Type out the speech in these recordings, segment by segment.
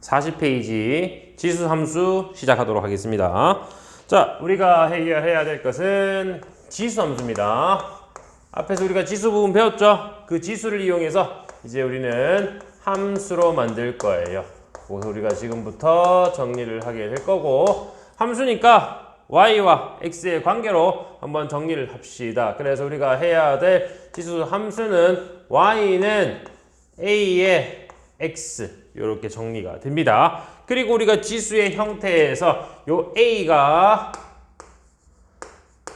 40페이지 지수 함수 시작하도록 하겠습니다. 자, 우리가 해결해야 될 것은 지수 함수입니다. 앞에서 우리가 지수 부분 배웠죠? 그 지수를 이용해서 이제 우리는 함수로 만들 거예요. 그래서 우리가 지금부터 정리를 하게 될 거고, 함수니까 y와 x의 관계로 한번 정리를 합시다. 그래서 우리가 해야 될 지수 함수는 y는 a의 x 이렇게 정리가 됩니다. 그리고 우리가 지수의 형태에서 요 a가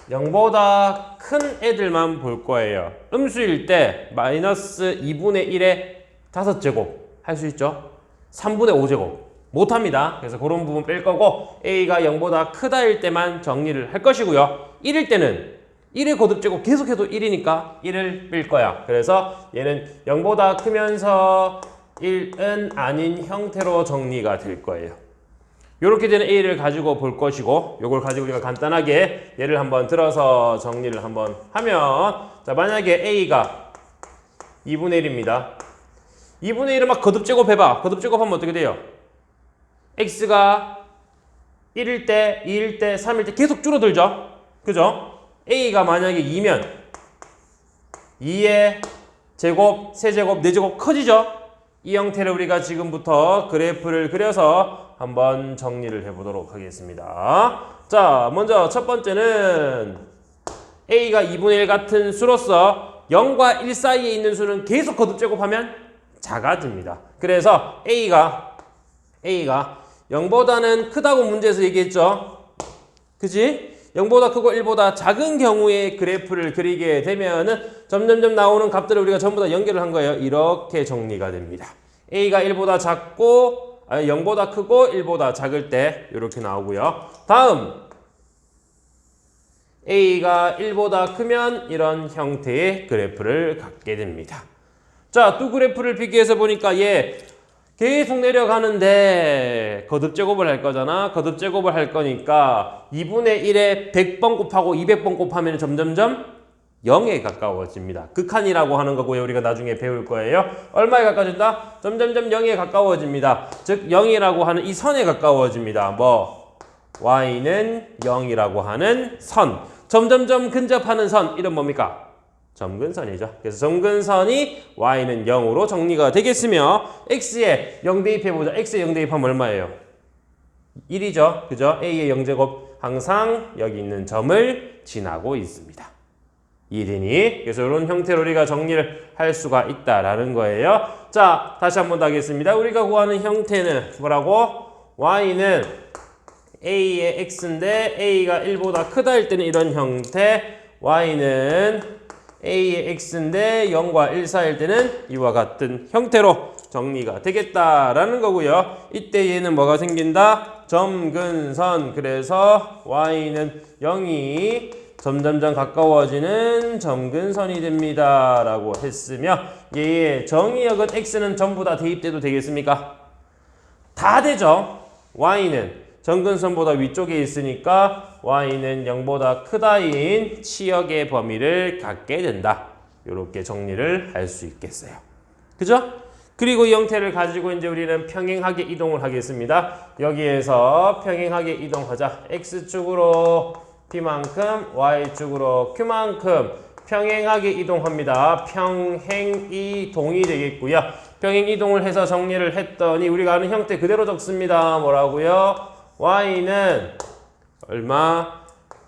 0보다 큰 애들만 볼 거예요. 음수일 때 마이너스 2분의 1의 5제곱 할 수 있죠? 3분의 5제곱 못합니다. 그래서 그런 부분 뺄 거고, a가 0보다 크다일 때만 정리를 할 것이고요. 1일 때는 1의 거듭제곱 계속해도 1이니까 1을 뺄 거야. 그래서 얘는 0보다 크면서 1은 아닌 형태로 정리가 될 거예요. 이렇게 되는 a를 가지고 볼 것이고, 요걸 가지고 우리가 간단하게 예를 한번 들어서 정리를 한번 하면, 자, 만약에 a가 2분의 1입니다. 2분의 1을 막 거듭제곱 해봐. 거듭제곱 하면 어떻게 돼요? x가 1일 때, 2일 때, 3일 때 계속 줄어들죠? 그죠? a가 만약에 2면 2의 제곱, 세제곱, 4제곱 커지죠? 이 형태를 우리가 지금부터 그래프를 그려서 한번 정리를 해보도록 하겠습니다. 자, 먼저 첫 번째는 a가 2분의 1 같은 수로서 0과 1 사이에 있는 수는 계속 거듭제곱하면 작아집니다. 그래서 a가 0보다는 크다고 문제에서 얘기했죠? 그치? 0보다 크고 1보다 작은 경우에 그래프를 그리게 되면은 점점점 나오는 값들을 우리가 전부 다 연결을 한 거예요. 이렇게 정리가 됩니다. a가 1보다 작고, 0보다 크고 1보다 작을 때 이렇게 나오고요. 다음 a가 1보다 크면 이런 형태의 그래프를 갖게 됩니다. 자, 또 그래프를 비교해서 보니까 얘 계속 내려가는데 거듭제곱을 할 거잖아. 거듭제곱을 할 거니까 2분의 1에 100번 곱하고 200번 곱하면 점점점 0에 가까워집니다. 극한이라고 하는 거고요. 우리가 나중에 배울 거예요. 얼마에 가까워진다? 점점점 0에 가까워집니다. 즉 0이라고 하는 이 선에 가까워집니다. 뭐 y는 0이라고 하는 선. 점점점 근접하는 선. 이름 뭡니까? 점근선이죠. 그래서 점근선이 y는 0으로 정리가 되겠으며, x에 0 대입해보자. x에 0 대입하면 얼마예요? 1이죠. 그죠? a의 0제곱 항상 여기 있는 점을 지나고 있습니다. 이해되니? 그래서 이런 형태로 우리가 정리를 할 수가 있다라는 거예요. 자, 다시 한 번 더 하겠습니다. 우리가 구하는 형태는 뭐라고? y는 a의 x인데 a가 1보다 크다 할 때는 이런 형태, y는 a의 x인데 0과 1 사이일 때는 이와 같은 형태로 정리가 되겠다라는 거고요. 이때 얘는 뭐가 생긴다? 점근선. 그래서 y는 0이 점점점 가까워지는 점근선이 됩니다 라고 했으며, 얘의 정의역은 x는 전부 다 대입돼도 되겠습니까? 다 되죠. y는 점근선보다 위쪽에 있으니까 y는 0보다 크다인 치역의 범위를 갖게 된다. 이렇게 정리를 할 수 있겠어요. 그죠? 그리고 이 형태를 가지고 이제 우리는 평행하게 이동을 하겠습니다. 여기에서 평행하게 이동하자. x축으로 p만큼, y축으로 q만큼 평행하게 이동합니다. 평행이동이 되겠고요. 평행이동을 해서 정리를 했더니 우리가 아는 형태 그대로 적습니다. 뭐라고요? y는 얼마?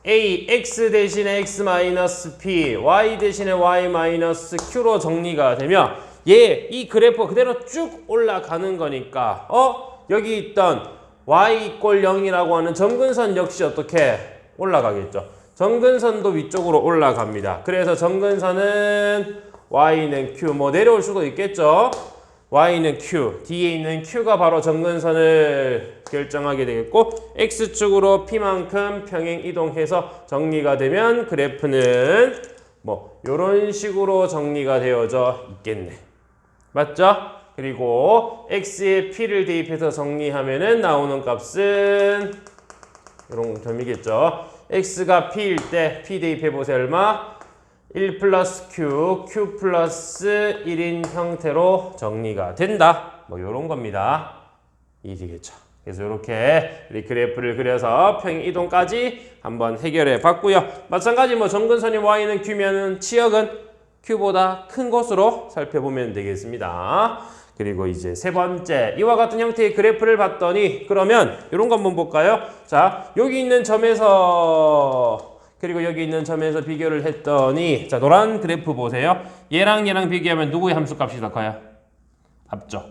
ax 대신에 x-p, y 대신에 y-q로 정리가 되며, 이 그래프 그대로 쭉 올라가는 거니까 여기 있던 y = 0이라고 하는 점근선 역시 어떻게 올라가겠죠? 점근선도 위쪽으로 올라갑니다. 그래서 점근선은 y는 q, 뭐 내려올 수도 있겠죠? y는 q, 뒤에 있는 q가 바로 점근선을 결정하게 되겠고, x축으로 p만큼 평행 이동해서 정리가 되면 그래프는 뭐 이런 식으로 정리가 되어져 있겠네. 맞죠? 그리고 x에 p를 대입해서 정리하면은 나오는 값은 이런 점이겠죠. x가 p일 때 p 대입해보세요. 얼마? 1 플러스 q, q 플러스 1인 형태로 정리가 된다. 뭐 요런 겁니다. 2 되겠죠. 그래서 이렇게 우리 그래프를 그려서 평행 이동까지 한번 해결해 봤고요. 마찬가지 뭐 정근선이 y는 q면은 치역은 q보다 큰 것으로 살펴보면 되겠습니다. 그리고 이제 세 번째, 이와 같은 형태의 그래프를 봤더니 그러면 이런 거 한번 볼까요? 자, 여기 있는 점에서 그리고 여기 있는 점에서 비교를 했더니 자, 노란 그래프 보세요. 얘랑 비교하면 누구의 함수값이 더 커요? 앞쪽.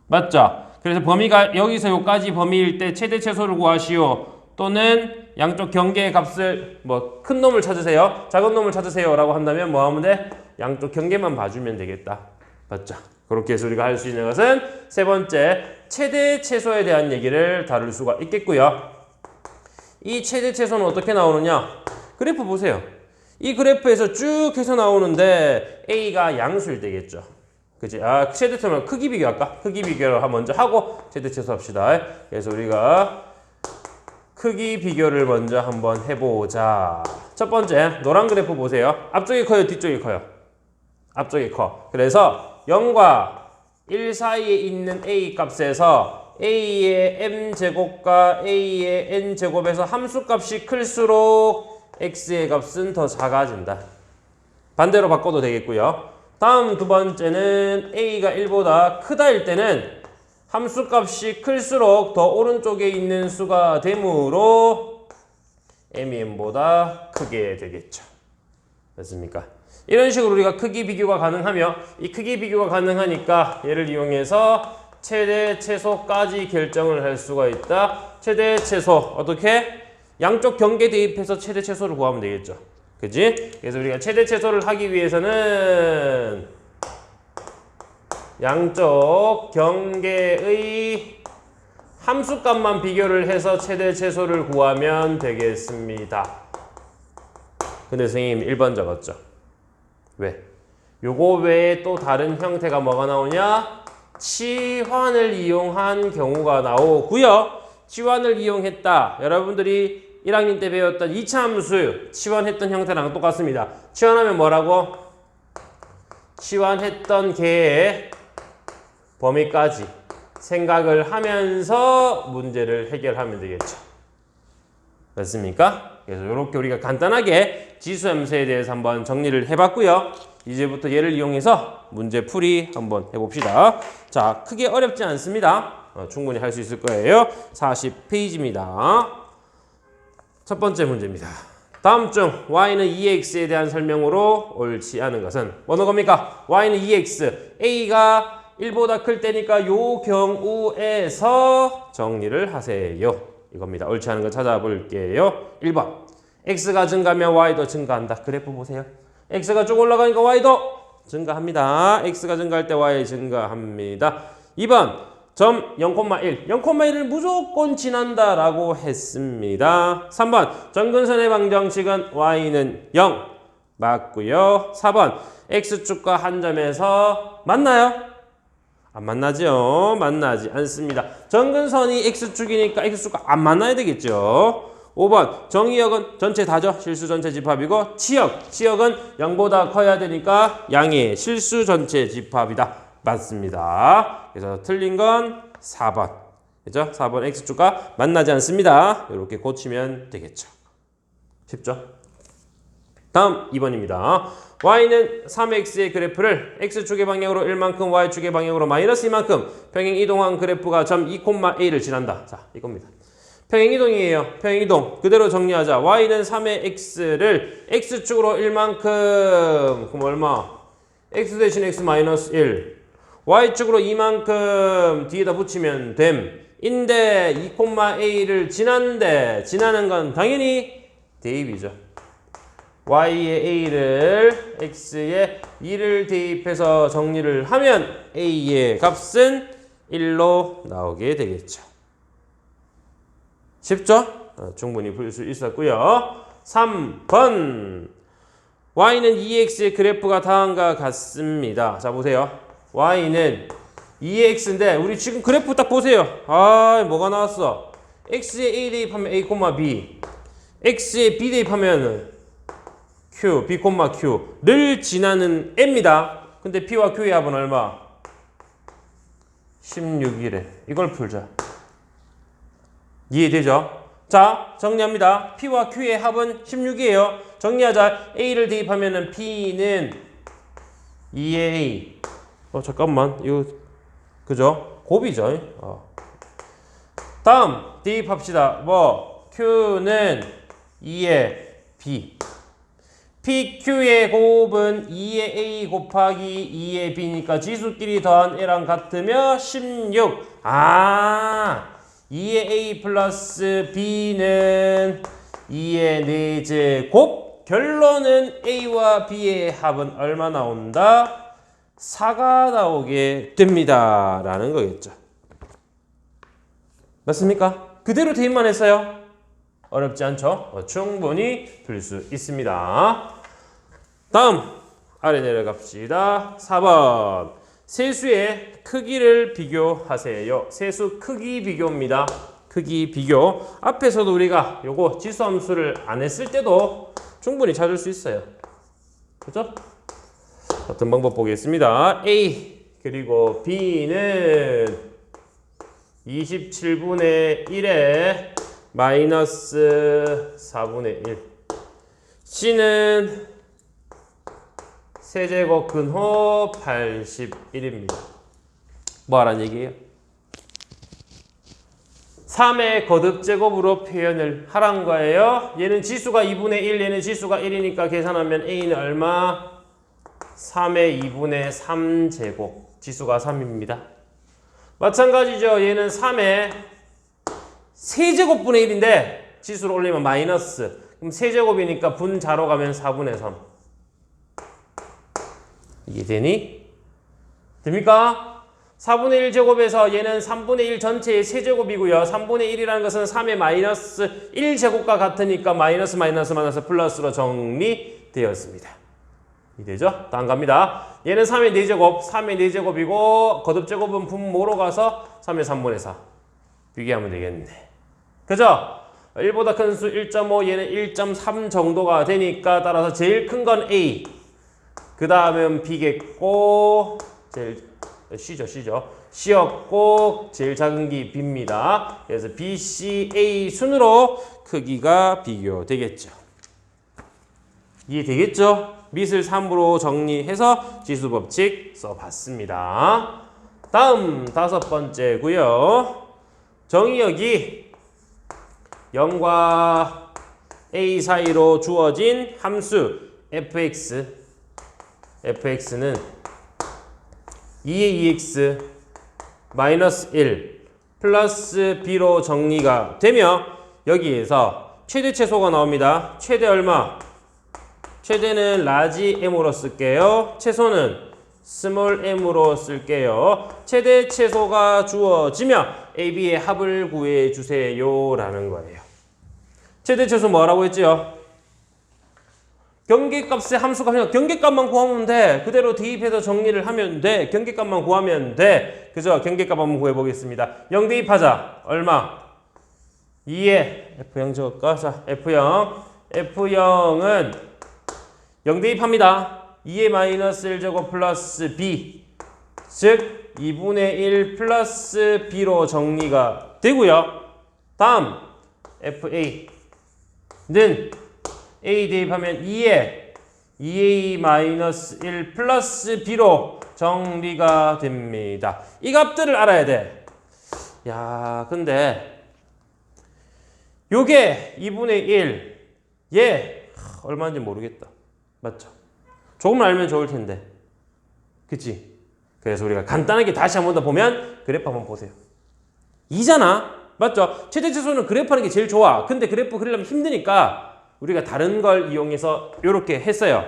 맞죠? 그래서 범위가 여기서 여기까지 범위일 때 최대 최소를 구하시오. 또는 양쪽 경계의 값을 뭐 큰 놈을 찾으세요. 작은 놈을 찾으세요. 라고 한다면 뭐 하면 돼? 양쪽 경계만 봐주면 되겠다. 맞죠? 그렇게 해서 우리가 할 수 있는 것은 세 번째, 최대 최소에 대한 얘기를 다룰 수가 있겠고요. 이 최대 최소는 어떻게 나오느냐? 그래프 보세요. 이 그래프에서 쭉 해서 나오는데 A가 양수일 때겠죠. 그치? 아, 최대 최소는 크기 비교할까? 크기 비교를 먼저 하고 최대 최소 합시다. 그래서 우리가 크기 비교를 먼저 한번 해보자. 첫 번째, 노란 그래프 보세요. 앞쪽이 커요? 뒤쪽이 커요? 앞쪽이 커. 그래서 0과 1 사이에 있는 A 값에서 A의 m제곱과 A의 n제곱에서 함수값이 클수록 X의 값은 더 작아진다. 반대로 바꿔도 되겠고요. 다음 두 번째는 A가 1보다 크다일 때는 함수값이 클수록 더 오른쪽에 있는 수가 되므로 m이 n보다 크게 되겠죠. 됐습니까? 이런 식으로 우리가 크기 비교가 가능하며 이 크기 비교가 가능하니까 얘를 이용해서 최대 최소까지 결정을 할 수가 있다. 최대 최소 어떻게? 양쪽 경계 대입해서 최대 최소를 구하면 되겠죠. 그지? 그래서 우리가 최대 최소를 하기 위해서는 양쪽 경계의 함수값만 비교를 해서 최대 최소를 구하면 되겠습니다. 근데 선생님 1번 적었죠? 왜? 요거 외에 또 다른 형태가 뭐가 나오냐? 치환을 이용한 경우가 나오고요. 치환을 이용했다. 여러분들이 1학년 때 배웠던 2차 함수 치환했던 형태랑 똑같습니다. 치환하면 뭐라고? 치환했던 개의 범위까지 생각을 하면서 문제를 해결하면 되겠죠. 맞습니까? 그래서 이렇게 우리가 간단하게 지수함수에 대해서 한번 정리를 해봤고요. 이제부터 얘를 이용해서 문제 풀이 한번 해봅시다. 자, 크게 어렵지 않습니다. 충분히 할 수 있을 거예요. 40페이지입니다. 첫 번째 문제입니다. 다음 중 y는 2x에 대한 설명으로 옳지 않은 것은 어느 겁니까? y는 2x, a가 1보다 클 때니까 요 경우에서 정리를 하세요. 이겁니다. 옳지 않은 거 찾아볼게요. 1번. x가 증가하면 y도 증가한다. 그래프 보세요. x가 쭉 올라가니까 y도 증가합니다. x가 증가할 때 y 증가합니다. 2번. 점 0,1. 0,1을 무조건 지난다 라고 했습니다. 3번. 정근선의 방정식은 y는 0. 맞고요. 4번. x축과 한 점에서 만나요? 안 만나죠. 만나지 않습니다. 정근선이 x축이니까 x축과 안 만나야 되겠죠. 5번. 정의역은 전체 다죠. 실수 전체 집합이고 치역은 0보다 커야 되니까 양의 실수 전체 집합이다. 맞습니다. 그래서 틀린 건 4번. 그죠? 4번 x축과 만나지 않습니다. 이렇게 고치면 되겠죠. 쉽죠? 다음 2번입니다. y는 3x의 그래프를 x축의 방향으로 1만큼, y축의 방향으로 마이너스 2만큼 평행 이동한 그래프가 점 2,a를 지난다. 자, 이겁니다. 평행 이동이에요. 평행 이동. 그대로 정리하자. y는 3의 x를 x축으로 1만큼. 그럼 얼마? x 대신 x 마이너스 1. y축으로 2만큼 뒤에다 붙이면 됨. 인데 2,a를 지난데 지나는 건 당연히 대입이죠. y의 a를 x에 2를 대입해서 정리를 하면 a의 값은 1로 나오게 되겠죠. 쉽죠? 충분히 풀 수 있었고요. 3번. y는 2x의 그래프가 다음과 같습니다. 자, 보세요. y는 2x인데 우리 지금 그래프 딱 보세요. 아, 뭐가 나왔어? x에 a 대입하면 a, b. x에 b 대입하면 q, b, q를 지나는 m입니다. 근데 p와 q의 합은 얼마? 16이래. 이걸 풀자. 이해되죠? 자, 정리합니다. P와 Q의 합은 16이에요. 정리하자. A를 대입하면은 P는 2의 A. 잠깐만. 이거, 그죠? 곱이죠. 다음, 대입합시다. 뭐, Q는 2의 B. PQ의 곱은 2의 A 곱하기 2의 B니까 지수끼리 더한 A랑 같으며 16. 2의 A 플러스 B는 2의 4제곱. 결론은 A와 B의 합은 얼마 나온다? 4가 나오게 됩니다. 라는 거겠죠. 맞습니까? 그대로 대입만 했어요. 어렵지 않죠? 충분히 풀 수 있습니다. 다음 아래 내려갑시다. 4번 세수의 크기를 비교하세요. 세수 크기 비교입니다. 크기 비교. 앞에서도 우리가 요거 지수함수를 안 했을 때도 충분히 찾을 수 있어요. 그죠? 같은 방법 보겠습니다. A 그리고 B는 27분의 1에 마이너스 4분의 1. C는 세제곱 근호 81입니다. 뭐 하란 얘기예요? 3의 거듭제곱으로 표현을 하란 거예요. 얘는 지수가 2분의 1, 얘는 지수가 1이니까 계산하면 A는 얼마? 3의 2분의 3제곱. 지수가 3입니다. 마찬가지죠. 얘는 3의 세제곱분의 1인데 지수를 올리면 마이너스. 그럼 세제곱이니까 분자로 가면 4분의 3. 이해되니? 됩니까? 4분의 1제곱에서 얘는 3분의 1 전체의 세제곱이고요. 3분의 1이라는 것은 3의 마이너스 1제곱과 같으니까 마이너스 플러스로 정리되었습니다. 이해되죠? 다음 갑니다. 얘는 3의 4제곱, 3의 4제곱이고 거듭제곱은 분모로 가서 3의 3분의 4. 비교하면 되겠네. 그죠? 1보다 큰 수 1.5, 얘는 1.3 정도가 되니까 따라서 제일 큰 건 A. 그 다음은 B겠고, C죠. C였고, 제일 작은 게 B입니다. 그래서 B, C, A 순으로 크기가 비교되겠죠. 이해되겠죠? 밑을 3으로 정리해서 지수법칙 써봤습니다. 다음 5번째고요. 정의역이 0과 A 사이로 주어진 함수 fx는 2의 2x 마이너스 1 플러스 b로 정리가 되며 여기에서 최대 최소가 나옵니다. 최대 얼마? 최대는 라지 m으로 쓸게요. 최소는 스몰 m으로 쓸게요. 최대 최소가 주어지며 AB의 합을 구해주세요 라는 거예요. 최대 최소 뭐라고 했지요? 경계값의 함수가 그냥 경계값만 구하면 돼. 그대로 대입해서 정리를 하면 돼. 경계값만 구하면 돼. 그죠? 경계값 한번 구해보겠습니다. 0 대입하자. 얼마? 2에 F0 적을까? 자, F0. F0은 0 대입합니다. 2의 마이너스 1제곱 플러스 B. 즉 2분의 1 플러스 B로 정리가 되고요. 다음 FA는 A 대입하면 2에 2A 마이너스 1 플러스 B로 정리가 됩니다. 이 값들을 알아야 돼. 야, 근데 요게 2분의 1 얘 얼마인지 모르겠다. 맞죠? 조금 알면 좋을 텐데. 그치? 그래서 우리가 간단하게 다시 한 번 더 보면 그래프 한번 보세요. 2잖아. 맞죠? 최대 최소는 그래프 하는 게 제일 좋아. 근데 그래프 그리려면 힘드니까 우리가 다른 걸 이용해서 이렇게 했어요.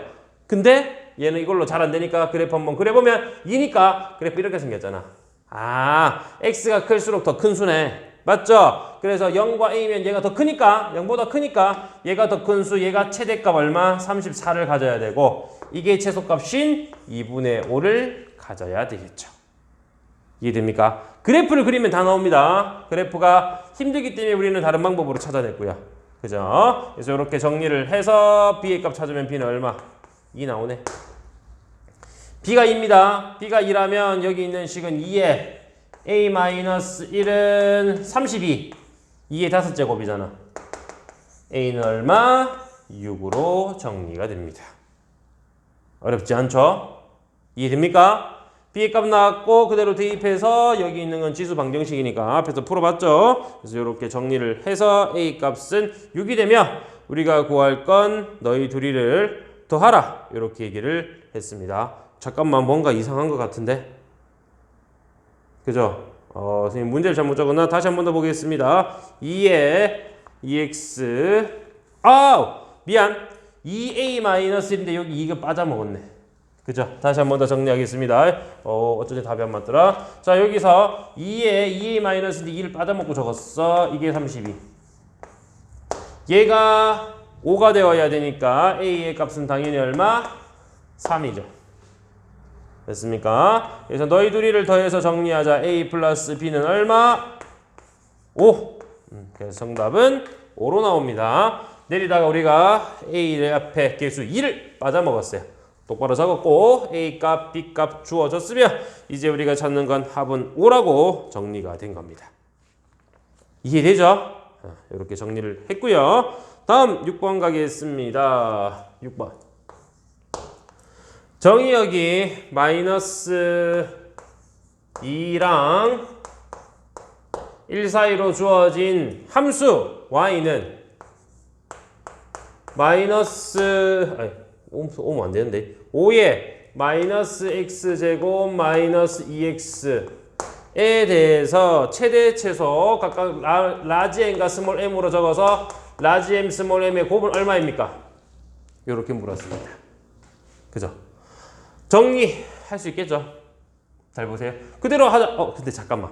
근데 얘는 이걸로 잘 안 되니까 그래프 한번 그려보면 2니까 그래프 이렇게 생겼잖아. x가 클수록 더 큰 수네. 맞죠? 그래서 0과 a면 얘가 더 크니까 0보다 크니까 얘가 더 큰 수, 얘가 최대값 얼마? 34를 가져야 되고 이게 최소값인 2분의 5를 가져야 되겠죠. 이해됩니까? 그래프를 그리면 다 나옵니다. 그래프가 힘들기 때문에 우리는 다른 방법으로 찾아냈고요. 그죠? 그래서 이렇게 정리를 해서 b의 값 찾으면 b는 얼마? 2 나오네. b가 2입니다. b가 2라면 여기 있는 식은 2에 a-1은 32. 2의 5제곱이잖아. a는 얼마? 6으로 정리가 됩니다. 어렵지 않죠? 이해됩니까? b의 값 나왔고 그대로 대입해서 여기 있는 건 지수 방정식이니까 앞에서 풀어봤죠? 그래서 이렇게 정리를 해서 a 값은 6이 되면 우리가 구할 건 너희 둘이를 더하라 이렇게 얘기를 했습니다. 잠깐만 뭔가 이상한 것 같은데? 그죠? 선생님 문제를 잘못 적었나? 다시 한 번 더 보겠습니다. 2의 2x 미안 2a-1인데 여기 이거 빠져먹었네. 그죠? 다시 한 번 더 정리하겠습니다. 어쩐지 답이 안 맞더라. 자, 여기서 2에 2a-인데 2를 빠져먹고 적었어. 이게 32. 얘가 5가 되어야 되니까 a의 값은 당연히 얼마? 3이죠. 됐습니까? 그래서 너희 둘이를 더해서 정리하자. a 플러스 b는 얼마? 5. 그래서 정답은 5로 나옵니다. 내리다가 우리가 a의 앞에 개수 2를 빠져먹었어요. 똑바로 적었고 a 값, b 값 주어졌으면 이제 우리가 찾는 건 합은 5라고 정리가 된 겁니다. 이해되죠? 이렇게 정리를 했고요. 다음 6번 가겠습니다. 6번. 정의역이 마이너스 2랑 1 사이로 주어진 함수 y는 오면 안 되는데 5에 마이너스 x제곱 마이너스 2x에 대해서 최대 최소 각각 라지 m과 스몰 m으로 적어서 라지 m 스몰 m의 곱은 얼마입니까? 이렇게 물었습니다. 그죠? 정리할 수 있겠죠? 잘 보세요. 그대로 하자. 근데 잠깐만.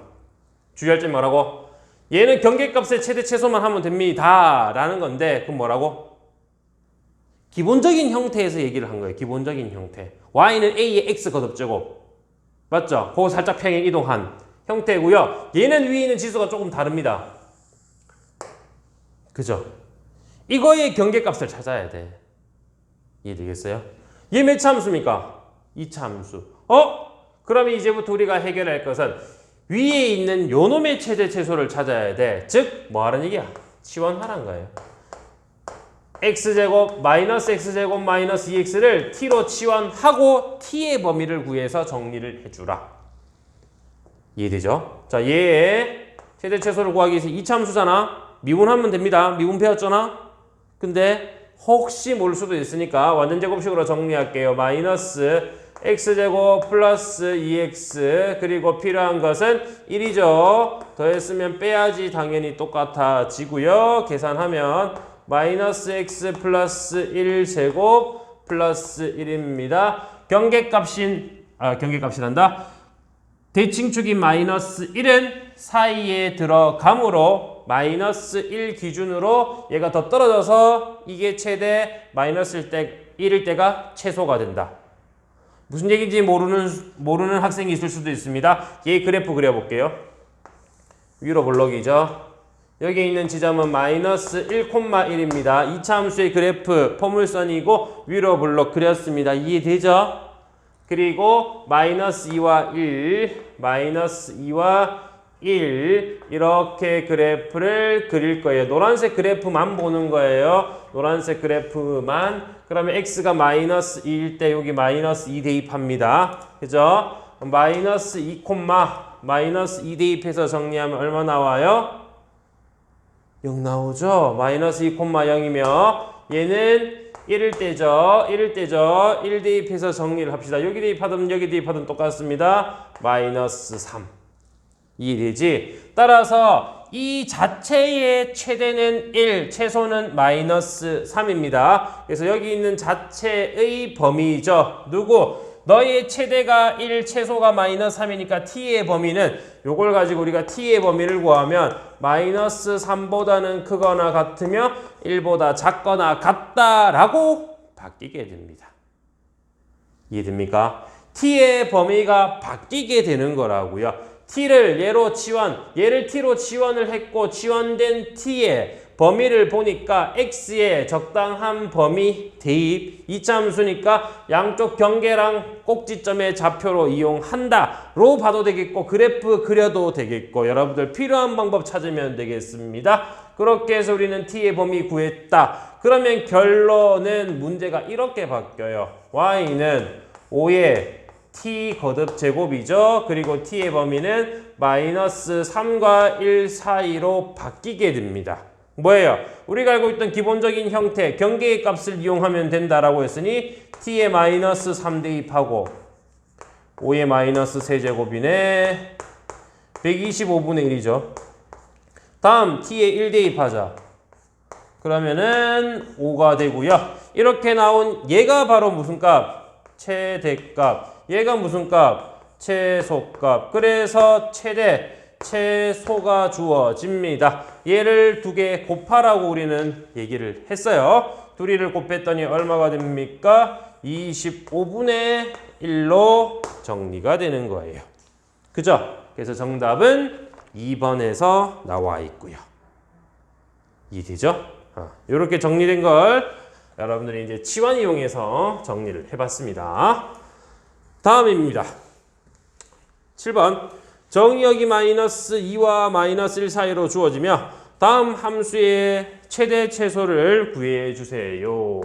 주의할 점이 뭐라고? 얘는 경계값의 최대 최소만 하면 됩니다. 라는 건데 그럼 뭐라고? 기본적인 형태에서 얘기를 한 거예요. 기본적인 형태. y는 a의 x 거듭제곱. 맞죠? 그거 살짝 평행 이동한 형태고요. 얘는 위에 있는 지수가 조금 다릅니다. 그죠? 이거의 경계값을 찾아야 돼. 이해되겠어요? 얘 몇 차 함수입니까? 2차 함수. 그러면 이제부터 우리가 해결할 것은 위에 있는 요놈의 최대 최소를 찾아야 돼. 즉, 뭐 하라는 얘기야? 치환하라는 거예요. x제곱 마이너스 x제곱 마이너스 2x를 t로 치환하고 t의 범위를 구해서 정리를 해주라. 이해되죠? 자, 얘의 최대 최소를 구하기 위해서 2차 함수잖아. 미분하면 됩니다. 미분 배웠잖아. 근데 혹시 모를 수도 있으니까 완전 제곱식으로 정리할게요. 마이너스 x제곱 플러스 2x 그리고 필요한 것은 1이죠. 더했으면 빼야지 당연히 똑같아지고요. 계산하면 마이너스 x 플러스 1제곱 플러스 1입니다. 경계값이란다. 대칭축인 마이너스 1은 사이에 들어가므로 마이너스 1 기준으로 얘가 더 떨어져서 이게 최대 마이너스 1일 때가 최소가 된다. 무슨 얘기인지 모르는 학생이 있을 수도 있습니다. 얘 그래프 그려볼게요. 위로 블록이죠. 여기 있는 지점은 마이너스 1,1입니다. 2차 함수의 그래프 포물선이고 위로 블록 그렸습니다. 이해되죠? 그리고 마이너스 2와 1, 마이너스 2와 1 이렇게 그래프를 그릴 거예요. 노란색 그래프만 보는 거예요. 노란색 그래프만. 그러면 x가 마이너스 2일 때 여기 마이너스 2 대입합니다. 그죠? 마이너스 2, 마이너스 2 대입해서 정리하면 얼마 나와요? 0 나오죠? 마이너스 2,0이며 얘는 1일 때죠. 1 대입해서 정리를 합시다. 여기 대입하든 여기 대입하든 똑같습니다. 마이너스 3. 이해되지? 따라서 이 자체의 최대는 1, 최소는 마이너스 3입니다. 그래서 여기 있는 자체의 범위죠. 누구? 너의 최대가 1, 최소가 마이너스 3이니까 t의 범위는 요걸 가지고 우리가 t의 범위를 구하면 마이너스 3보다는 크거나 같으며 1보다 작거나 같다라고 바뀌게 됩니다. 이해됩니까? t의 범위가 바뀌게 되는 거라고요. t를 얘를 t로 치환을 했고 치환된 t에 범위를 보니까 x의 적당한 범위 대입 2차 함수니까 양쪽 경계랑 꼭지점의 좌표로 이용한다로 봐도 되겠고 그래프 그려도 되겠고 여러분들 필요한 방법 찾으면 되겠습니다. 그렇게 해서 우리는 t의 범위 구했다. 그러면 결론은 문제가 이렇게 바뀌어요. y는 5의 t 거듭 제곱이죠. 그리고 t의 범위는 마이너스 3과 1 사이로 바뀌게 됩니다. 뭐예요? 우리가 알고 있던 기본적인 형태 경계의 값을 이용하면 된다라고 했으니 t의 마이너스 3 대입하고 5의 마이너스 세제곱이네 125분의 1이죠. 다음 t의 1 대입하자. 그러면은 5가 되고요. 이렇게 나온 얘가 바로 무슨 값? 최대값. 얘가 무슨 값? 최소값. 그래서 최소가 주어집니다. 얘를 두 개 곱하라고 우리는 얘기를 했어요. 둘이를 곱했더니 얼마가 됩니까? 25분의 1로 정리가 되는 거예요. 그죠? 그래서 정답은 2번에서 나와 있고요. 이해되죠? 이렇게 정리된 걸 여러분들이 이제 치환 이용해서 정리를 해봤습니다. 다음입니다. 7번. 정의역이 마이너스 2와 마이너스 1 사이로 주어지며 다음 함수의 최대 최소를 구해 주세요.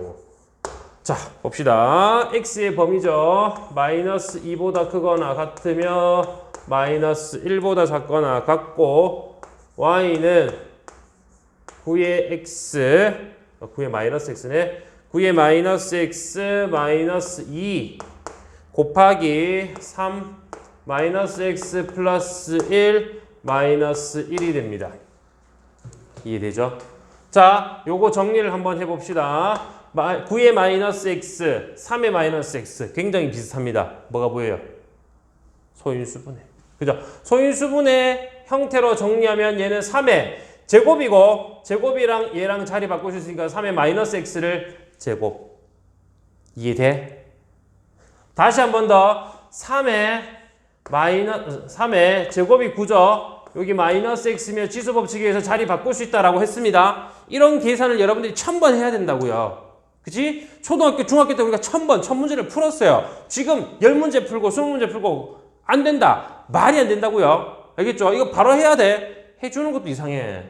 자, 봅시다. x의 범위죠. 마이너스 2보다 크거나 같으며 마이너스 1보다 작거나 같고 y는 9의 x 9의 마이너스 x네. 9의 마이너스 x 마이너스 2 곱하기 3 마이너스 x 플러스 1 마이너스 1이 됩니다. 이해되죠? 자, 요거 정리를 한번 해봅시다. 9의 마이너스 x, 3의 마이너스 x 굉장히 비슷합니다. 뭐가 보여요? 소인수분해. 그죠? 소인수분해 형태로 정리하면 얘는 3의 제곱이고 제곱이랑 얘랑 자리 바꿀 수 있으니까 3의 마이너스 x를 제곱. 이해돼? 다시 한 번 더 3의 제곱이 9죠. 여기 마이너스 x면 지수 법칙에 의해서 자리 바꿀 수 있다라고 했습니다. 이런 계산을 여러분들이 1000번 해야 된다고요. 그치? 초등학교, 중학교 때 우리가 1000문제를 풀었어요. 지금 10문제 풀고 20문제 풀고 안 된다. 말이 안 된다고요. 알겠죠? 이거 바로 해야 돼. 해주는 것도 이상해.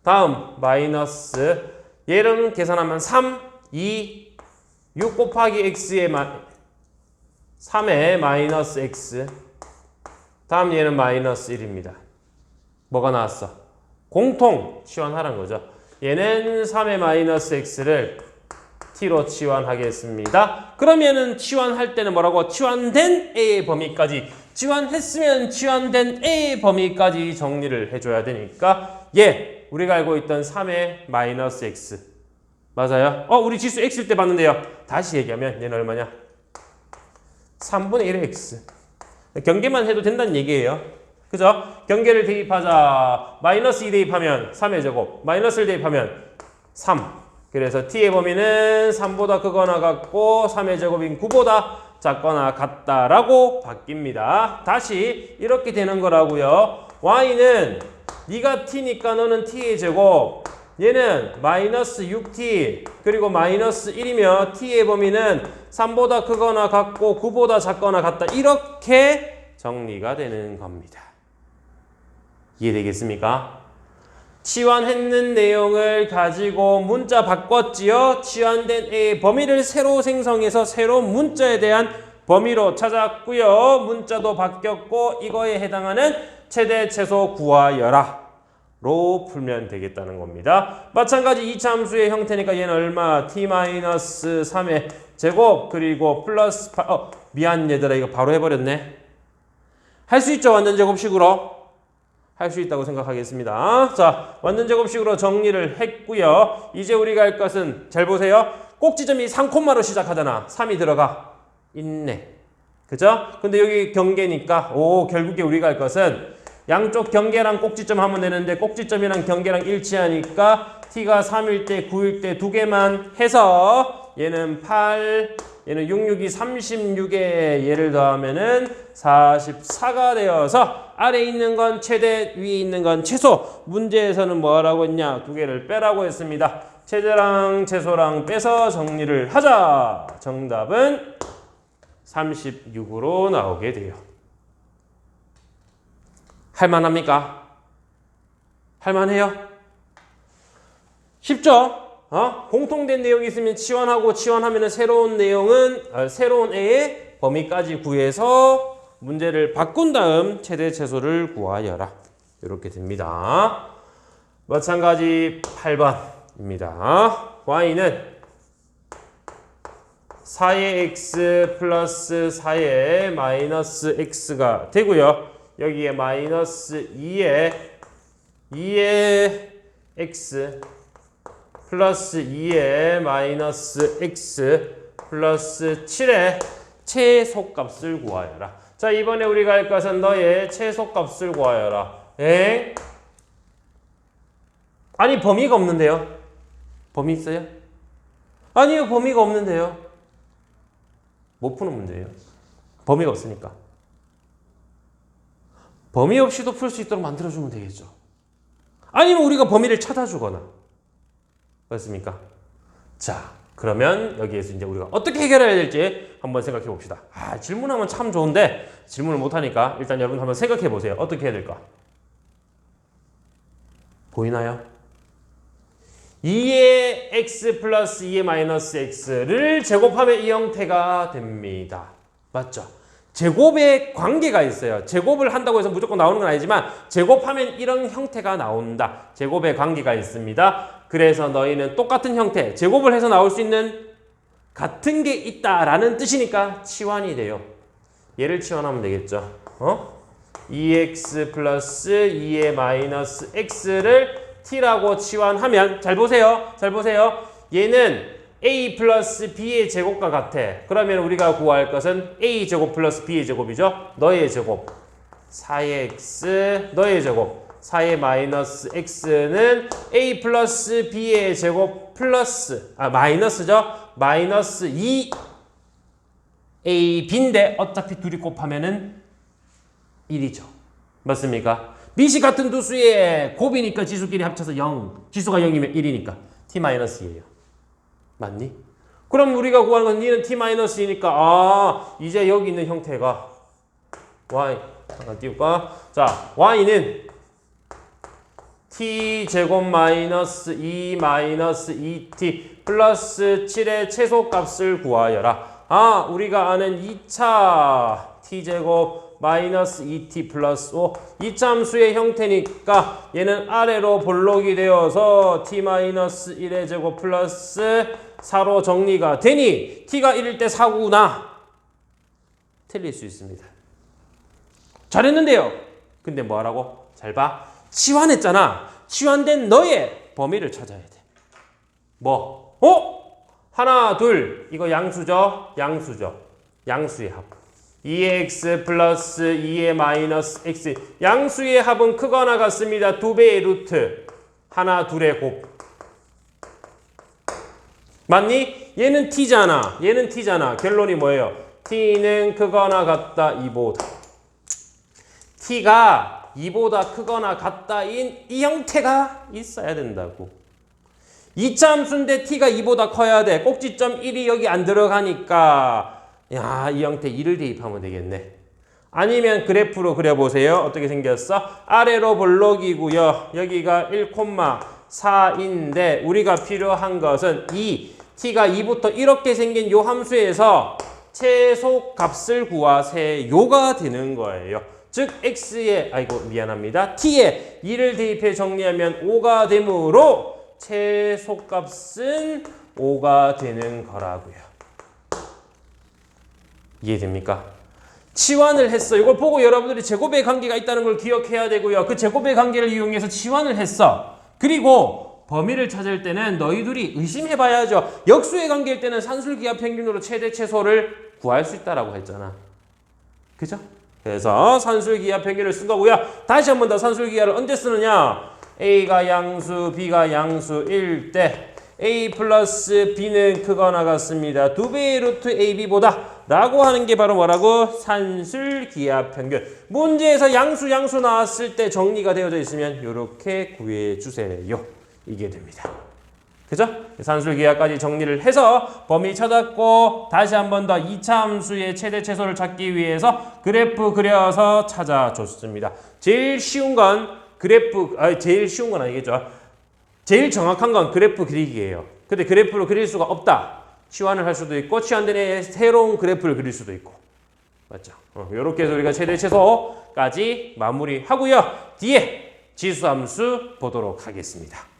다음 마이너스 얘는 계산하면 3, 2, 6 곱하기 x의 3의 마이너스 x 다음 얘는 마이너스 1입니다. 뭐가 나왔어? 공통 치환하라는 거죠. 얘는 3의 마이너스 x를 t로 치환하겠습니다. 그러면은 치환할 때는 뭐라고? 치환된 a의 범위까지 치환했으면 치환된 a의 범위까지 정리를 해줘야 되니까 우리가 알고 있던 3의 마이너스 x 맞아요? 우리 지수 x일 때 봤는데요. 다시 얘기하면 얘는 얼마냐? 3분의 1의 x 경계만 해도 된다는 얘기예요. 그죠? 경계를 대입하자. 마이너스 2 대입하면 3의 제곱 마이너스 1 대입하면 3 그래서 t의 범위는 3보다 크거나 같고 3의 제곱인 9보다 작거나 같다라고 바뀝니다. 다시 이렇게 되는 거라고요. y는 네가 t니까 너는 t의 제곱 얘는 마이너스 6t 그리고 마이너스 1이며 t의 범위는 3보다 크거나 같고 9보다 작거나 같다. 이렇게 정리가 되는 겁니다. 이해되겠습니까? 치환했는 내용을 가지고 문자 바꿨지요. 치환된 A의 범위를 새로 생성해서 새로운 문자에 대한 범위로 찾았고요. 문자도 바뀌었고 이거에 해당하는 최대 최소 구하여라 로 풀면 되겠다는 겁니다. 마찬가지 2차 함수의 형태니까 얘는 얼마? t-3의 제곱 그리고 플러스 미안 얘들아 이거 바로 해버렸네. 할 수 있죠? 완전 제곱식으로 할 수 있다고 생각하겠습니다. 자, 완전 제곱식으로 정리를 했고요. 이제 우리가 할 것은 잘 보세요. 꼭지점이 3콤마로 시작하잖아. 3이 들어가 있네. 그죠? 근데 여기 경계니까 결국에 우리가 할 것은 양쪽 경계랑 꼭지점 하면 되는데 꼭지점이랑 경계랑 일치하니까 t가 3일 때 9일 때 두 개만 해서 얘는 8 얘는 6, 6이 36에 얘를 더하면은 44가 되어서 아래에 있는 건 최대, 위에 있는 건 최소. 문제에서는 뭐라고 했냐? 두 개를 빼라고 했습니다. 최대랑 최소랑 빼서 정리를 하자. 정답은 36으로 나오게 돼요. 할만합니까? 할만해요? 쉽죠? 공통된 내용이 있으면 치환하고 치환하면 새로운 내용은 새로운 애의 범위까지 구해서 문제를 바꾼 다음 최대 최소를 구하여라. 이렇게 됩니다. 마찬가지 8번입니다. y는 4의 x 플러스 4의 마이너스 x가 되고요. 여기에 마이너스 2의 x 플러스 2의 마이너스 x 플러스 7의 최소값을 구하여라. 자, 이번에 우리가 할 것은 너의 최소값을 구하여라. 아니, 범위가 없는데요? 범위 있어요? 아니요, 범위가 없는데요? 못 푸는 문제예요. 범위가 없으니까. 범위 없이도 풀 수 있도록 만들어주면 되겠죠. 아니면 우리가 범위를 찾아주거나. 그렇습니까? 자, 그러면 여기에서 이제 우리가 어떻게 해결해야 될지 한번 생각해 봅시다. 질문하면 참 좋은데 질문을 못하니까 일단 여러분 한번 생각해 보세요. 어떻게 해야 될까? 보이나요? 2의 x 플러스 2의 마이너스 x를 제곱하면 이 형태가 됩니다. 맞죠? 제곱의 관계가 있어요. 제곱을 한다고 해서 무조건 나오는 건 아니지만 제곱하면 이런 형태가 나온다. 제곱의 관계가 있습니다. 그래서 너희는 똑같은 형태, 제곱을 해서 나올 수 있는 같은 게 있다라는 뜻이니까 치환이 돼요. 얘를 치환하면 되겠죠. 2x 플러스 2의 마이너스 x를 t라고 치환하면 잘 보세요. 잘 보세요. 얘는 a 플러스 b의 제곱과 같아. 그러면 우리가 구할 것은 a 제곱 플러스 b의 제곱이죠. 너의 제곱 4의 x 너의 제곱 4의 마이너스 x는 a 플러스 b의 제곱 플러스 마이너스죠. 마이너스 2a b인데 어차피 둘이 곱하면은 1이죠. 맞습니까? 밑이 같은 두 수의 곱이니까 지수끼리 합쳐서 0. 지수가 0이면 1이니까 t-2예요. 맞니? 그럼 우리가 구하는 건 니는 t-2니까 이제 여기 있는 형태가 y 잠깐 띄울까? 자, y는 t제곱 마이너스 2 마이너스 2t 플러스 7의 최소값을 구하여라. 우리가 아는 2차 t제곱 마이너스 2t 플러스 5 2차 함수의 형태니까 얘는 아래로 볼록이 되어서 t 마이너스 1의 제곱 플러스 4로 정리가 되니 t가 1일 때 4구나. 틀릴 수 있습니다. 잘했는데요. 근데 뭐 하라고? 잘 봐. 치환했잖아. 치환된 너의 범위를 찾아야 돼. 뭐? 하나, 둘. 이거 양수죠? 양수죠. 양수의 합. 2x 플러스 2의 마이너스 x. 양수의 합은 크거나 같습니다. 2배의 루트. 하나, 둘의 곱. 맞니? 얘는 t잖아. 얘는 t잖아. 결론이 뭐예요? t는 크거나 같다 2보다. t가 2보다 크거나 같다인 이 형태가 있어야 된다고. 2차 함수인데 t가 2보다 커야 돼. 꼭지점 1이 여기 안 들어가니까 이 형태 2를 대입하면 되겠네. 아니면 그래프로 그려보세요. 어떻게 생겼어? 아래로 볼록이고요. 여기가 1,4인데 우리가 필요한 것은 2. t가 2부터 이렇게 생긴 요 함수에서 최소값을 구하세요가 되는 거예요. 즉 x에 미안합니다. t에 2를 대입해 정리하면 5가 되므로 최소값은 5가 되는 거라고요. 이해됩니까? 치환을 했어. 이걸 보고 여러분들이 제곱의 관계가 있다는 걸 기억해야 되고요. 그 제곱의 관계를 이용해서 치환을 했어. 그리고 범위를 찾을 때는 너희들이 의심해봐야죠. 역수의 관계일 때는 산술기하 평균으로 최대 최소를 구할 수 있다라고 했잖아. 그죠? 그래서 산술기하 평균을 쓴 거고요. 다시 한 번 더 산술기하를 언제 쓰느냐? A가 양수, B가 양수일 때 A 플러스 B는 크거나 같습니다. 2배의 루트 AB보다 라고 하는 게 바로 뭐라고? 산술기하평균. 문제에서 양수 나왔을 때 정리가 되어져 있으면 이렇게 구해주세요. 이게 됩니다. 그죠? 산술기하까지 정리를 해서 범위 찾았고 다시 한 번 더 2차 함수의 최대 최소를 찾기 위해서 그래프 그려서 찾아줬습니다. 제일 쉬운 건 제일 쉬운 건 아니겠죠. 제일 정확한 건 그래프 그리기예요. 근데 그래프로 그릴 수가 없다. 치환을 할 수도 있고 치환된 애 새로운 그래프를 그릴 수도 있고. 맞죠? 이렇게 해서 우리가 최대 최소까지 마무리하고요. 뒤에 지수함수 보도록 하겠습니다.